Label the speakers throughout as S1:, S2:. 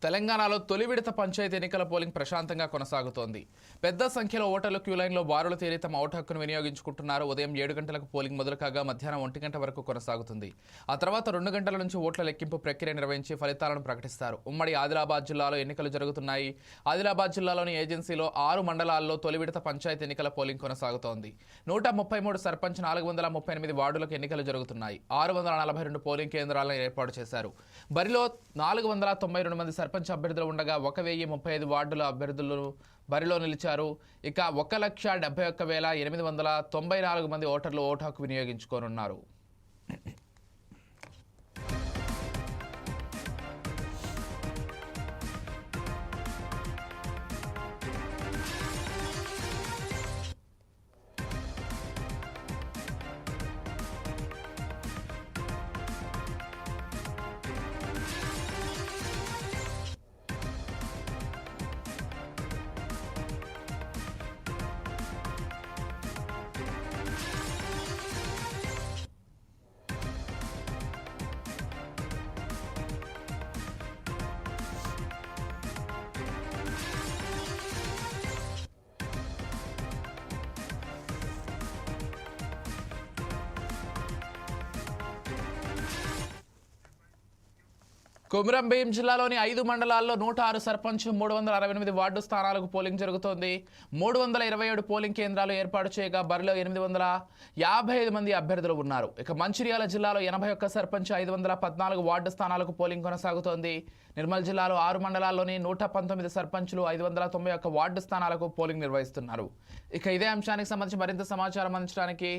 S1: తెలంగాణలో తొలి విడత పంచాయతీ ఎన్నికల పోలింగ్ ప్రశాంతంగా కొనసాగుతోంది. పెద్ద సంఖ్యలో ఓటర్లు క్యూ లైన్లో బారులు తీరి తమ ఓటు హక్కును వినియోగించుకుంటున్నారు. ఉదయం 7 గంటలకు పోలింగ్ మొదలు కాగా మధ్యాహ్నం 1 గంట వరకు కొనసాగుతుంది. ఆ తర్వాత 2 గంటల నుంచి ఓట్ల లెక్కింపు ప్రక్రియ నిర్వహించి ఫలితాలను ప్రకటిస్తారు. ఉమ్మడి ఆదిలాబాద్ జిల్లాలో ఎన్నికలు జరుగుతున్నాయి. ఆదిలాబాద్ జిల్లాలోని ఏజెన్సీలో 6 మండలాల్లో తొలి విడత పంచాయతీ ఎన్నికల పోలింగ్ కొనసాగుతోంది. 133 సర్పంచ్, 438 వార్డులకు ఎన్నికలు జరుగుతున్నాయి. 642 పోలింగ్ కేంద్రాలను ఏర్పాటు చేశారు. బరిలో 492 మంది సర్పంచ్ అభ్యర్థులు ఉండగా 1035 వార్డుల అభ్యర్థులు బరిలో నిలిచారు. ఇక 1,71,894 మంది ఓటర్లు ఓటు హక్కు వినియోగించుకోనున్నారు. కొమురం భీం జిల్లాలోని 5 మండలాల్లో 106 సర్పంచ్, 368 వార్డు స్థానాలకు పోలింగ్ జరుగుతోంది. 327 పోలింగ్ కేంద్రాలు ఏర్పాటు చేయగా బరిలో 855 మంది అభ్యర్థులు ఉన్నారు. ఇక మంచిర్యాల జిల్లాలో 81 సర్పంచ్, 514 వార్డు స్థానాలకు పోలింగ్ కొనసాగుతోంది. నిర్మల్ జిల్లాలో 6 మండలాల్లోని 119 సర్పంచులు, 591 వార్డు స్థానాలకు పోలింగ్ నిర్వహిస్తున్నారు. ఇక ఇదే అంశానికి సంబంధించి మరింత సమాచారం అందించడానికి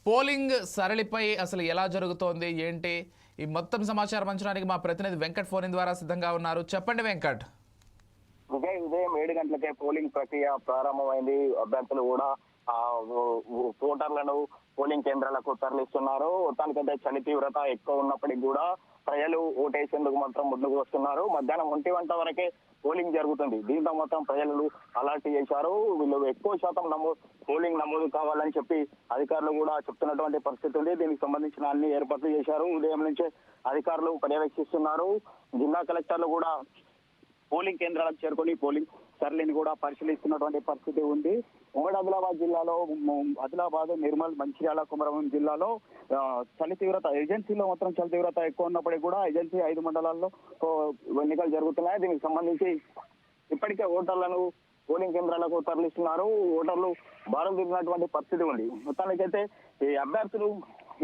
S1: పోలింగ్ సరళిపై అసలు ఎలా జరుగుతోంది ఏంటి ఈ మొత్తం సమాచారం అంచడానికి మా ప్రతినిధి వెంకట్ ఫోన్ ద్వారా సిద్ధంగా ఉన్నారు. చెప్పండి వెంకట్.
S2: ఉదయం 7 గంటలకే పోలింగ్ ప్రక్రియ ప్రారంభమైంది. అభ్యర్థులు కూడా ఓటర్లను పోలింగ్ కేంద్రాలకు తరలిస్తున్నారు. మొత్తానికైతే చలి తీవ్రత ఎక్కువ ఉన్నప్పటికీ కూడా ప్రజలు ఓటేసేందుకు మాత్రం ముందుకు వస్తున్నారు. మధ్యాహ్నం 1 గంట వరకే పోలింగ్ జరుగుతుంది. దీంతో మొత్తం ప్రజలు అలర్ట్ చేశారు. వీళ్ళు ఎక్కువ శాతం పోలింగ్ నమోదు కావాలని చెప్పి అధికారులు కూడా చెప్తున్నటువంటి పరిస్థితి ఉంది. దీనికి సంబంధించిన అన్ని ఏర్పాట్లు చేశారు. ఉదయం నుంచే అధికారులు పర్యవేక్షిస్తున్నారు. జిల్లా కలెక్టర్లు కూడా పోలింగ్ కేంద్రాలకు చేరుకొని పోలింగ్ సరళిని కూడా పరిశీలిస్తున్నటువంటి పరిస్థితి ఉంది. ఉమ్మడి ఆదిలాబాద్ జిల్లాలో ఆదిలాబాద్, నిర్మల్, మంచిర్యాల, కొమరం జిల్లాలో చలి తీవ్రత ఏజెన్సీలో మాత్రం చలి తీవ్రత ఎక్కువ ఉన్నప్పటికీ కూడా ఏజెన్సీ 5 మండలాల్లో ఎన్నికలు జరుగుతున్నాయి. దీనికి సంబంధించి ఇప్పటికే ఓటర్లను పోలింగ్ కేంద్రాలకు తరలిస్తున్నారు. ఓటర్లు బారులు తీరినటువంటి పరిస్థితి ఉంది. మొత్తానికైతే ఈ అభ్యర్థులు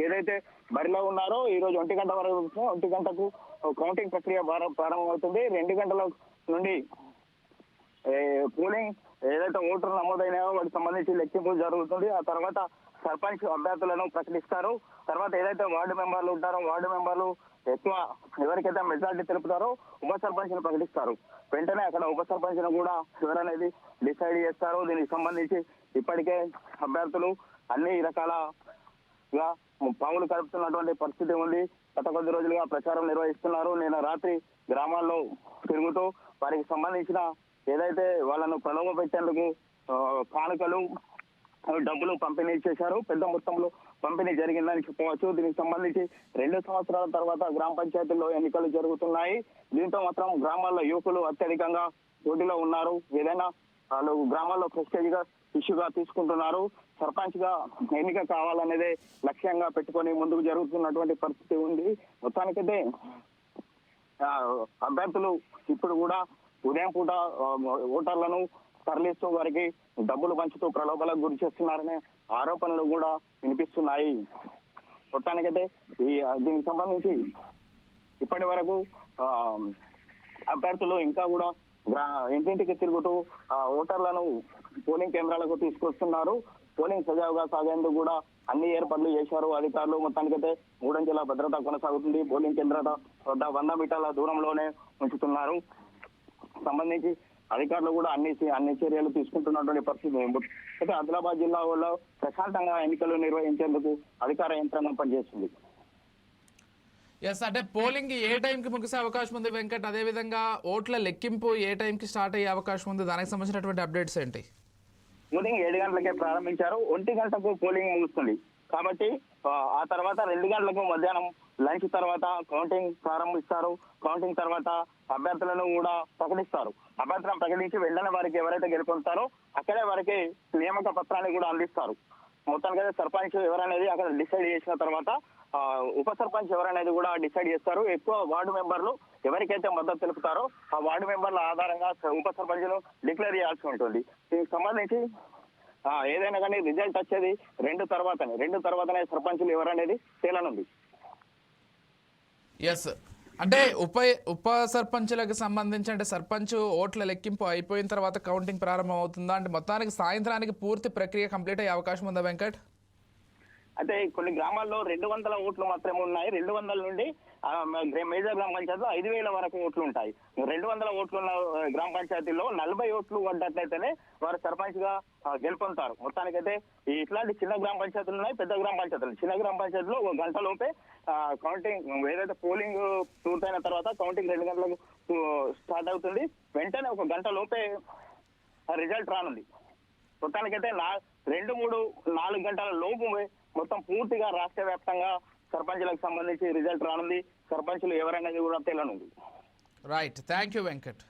S2: ఏదైతే బరిలో ఉన్నారో ఈ రోజు 1 గంట వరకు 1 గంటకు కౌంటింగ్ ప్రక్రియ ప్రారంభమవుతుంది. 2 గంటల నుండి పోలింగ్ ఏదైతే ఓటర్లు నమోదైనాయో వాటికి సంబంధించి లెక్కింపు జరుగుతుంది. ఆ తర్వాత సర్పంచ్ అభ్యర్థులను ప్రకటిస్తారు. తర్వాత ఏదైతే వార్డు మెంబర్లు ఉంటారో వార్డు మెంబర్లు ఎక్కువ ఎవరికైతే మెజార్టీ తెలుపుతారో ఉప సర్పంచ్ ను ప్రకటిస్తారు. వెంటనే అక్కడ ఉప సర్పంచ్ ను కూడా ఎవరనేది డిసైడ్ చేస్తారు. దీనికి సంబంధించి ఇప్పటికే అభ్యర్థులు అన్ని రకాలగా పాములు కలుపుతున్నటువంటి పరిస్థితి ఉంది. గత కొద్ది రోజులుగా ప్రచారం నిర్వహిస్తున్నారు. నిన్న రాత్రి గ్రామాల్లో తిరుగుతూ వారికి సంబంధించిన ఏదైతే వాళ్ళను ప్రలోభ పెట్టేందుకు కానుకలు, డబ్బులు పంపిణీ చేశారు. పెద్ద మొత్తంలో పంపిణీ జరిగిందని చెప్పవచ్చు. దీనికి సంబంధించి 2 సంవత్సరాల తర్వాత గ్రామ పంచాయతీల్లో ఎన్నికలు జరుగుతున్నాయి. దీంతో మాత్రం గ్రామాల్లో యువకులు అత్యధికంగా పోటీలో ఉన్నారు. ఏదైనా వాళ్ళు గ్రామాల్లో ప్రెస్టేజ్ గా ఇష్యూగా తీసుకుంటున్నారు. సర్పంచ్ గా ఎన్నిక కావాలనేదే లక్ష్యంగా పెట్టుకొని ముందుకు జరుగుతున్నటువంటి పరిస్థితి ఉంది. మొత్తానికైతే అభ్యర్థులు ఇప్పుడు కూడా ఉదయం పూట ఓటర్లను తరలిస్తూ వారికి డబ్బులు పంచుతూ ప్రలోభాలకు గురి చేస్తున్నారనే ఆరోపణలు కూడా వినిపిస్తున్నాయి. మొత్తానికైతే దీనికి సంబంధించి ఇప్పటి వరకు అభ్యర్థులు ఇంకా కూడా ఇంటింటికి తిరుగుతూ ఓటర్లను పోలింగ్ కేంద్రాలకు తీసుకొస్తున్నారు. పోలింగ్ సజావుగా సాగేందుకు కూడా అన్ని ఏర్పాట్లు చేశారు అధికారులు. మొత్తానికైతే 3 అంచెల భద్రత కొనసాగుతుంది. పోలింగ్ కేంద్రాల వద్ద 100 మీటర్ల దూరంలోనే ఉంచుతున్నారు. సంబంధించి అధికారులు కూడా అన్ని చర్యలు తీసుకుంటున్నటువంటి పరిస్థితి. అయితే ఆదిలాబాద్ జిల్లాలో ప్రశాంతంగా ఎన్నికలు నిర్వహించేందుకు అధికార యంత్రాంగం పనిచేస్తుంది.
S1: అంటే పోలింగ్ ఏ టైంకి ముగిసే అవకాశం ఉంది వెంకట్? అదేవిధంగా ఓట్ల లెక్కింపు ఏ టైంకి స్టార్ట్ అయ్యే అవకాశం ఉంది? దానికి సంబంధించినటువంటి అప్డేట్స్ ఏంటి?
S2: ఉదయం 7 గంటలకే ప్రారంభించారు. 1 గంటకు పోలింగ్ ముగుస్తుంది కాబట్టి ఆ తర్వాత 2 గంటలకు మధ్యాహ్నం లంచ్ తర్వాత కౌంటింగ్ ప్రారంభిస్తారు. కౌంటింగ్ తర్వాత అభ్యర్థులను కూడా ప్రకటిస్తారు. అభ్యర్థులను ప్రకటించి వెంటనే వారికి ఎవరైతే గెలుపొందుతారో అక్కడే వారికి నియామక పత్రాన్ని కూడా అందిస్తారు. మొత్తానికి సర్పంచ్ ఎవరనేది అక్కడ డిసైడ్ చేసిన తర్వాత ఉప సర్పంచ్ ఎవరనేది కూడా డిసైడ్ చేస్తారు. ఎక్కువ వార్డు మెంబర్లు ఎవరికైతే మద్దతు తెలుపుతారో ఆ వార్డు మెంబర్ల ఆధారంగా ఉప సర్పంచ్ ను డిక్లేర్ చేయాల్సి ఉంటుంది. దీనికి సంబంధించి ఏదైనా కానీ రిజల్ట్ వచ్చేది రెండు తర్వాతనే సర్పంచులు ఎవరనేది తేలనుంది.
S1: ఎస్, అంటే ఉప సర్పంచులకు సంబంధించి అంటే సర్పంచ్ ఓట్ల లెక్కింపు అయిపోయిన తర్వాత కౌంటింగ్ ప్రారంభం అవుతుందా? అంటే మొత్తానికి సాయంత్రానికి పూర్తి ప్రక్రియ కంప్లీట్ అయ్యే అవకాశం ఉందా వెంకట్?
S2: అయితే కొన్ని గ్రామాల్లో 200 ఓట్లు మాత్రమే ఉన్నాయి. 200 నుండి మేజర్ గ్రామ పంచాయతీలో 5,000 వరకు ఓట్లు ఉంటాయి. 200 ఓట్లు ఉన్న గ్రామ పంచాయతీలో 40 ఓట్లు పడ్డట్లయితేనే వారు సర్పంచ్ గా గెలుపొందుతారు. మొత్తానికైతే ఇట్లాంటి చిన్న గ్రామ పంచాయతీలు ఉన్నాయి, పెద్ద గ్రామ పంచాయతీలు. చిన్న గ్రామ పంచాయతీలో 1 గంట లోపే కౌంటింగ్ ఏదైతే పోలింగ్ పూర్తయిన తర్వాత కౌంటింగ్ 2 గంటలకు స్టార్ట్ అవుతుంది. వెంటనే 1 గంట లోపే రిజల్ట్ రానుంది. మొత్తానికైతే 2-3-4 గంటల లోపు మొత్తం పూర్తిగా రాష్ట్ర వ్యాప్తంగా సర్పంచులకు సంబంధించి రిజల్ట్ రానుంది. సర్పంచులు ఎవరనేది కూడా తేలనుంది.
S1: Right, thank you Venkat.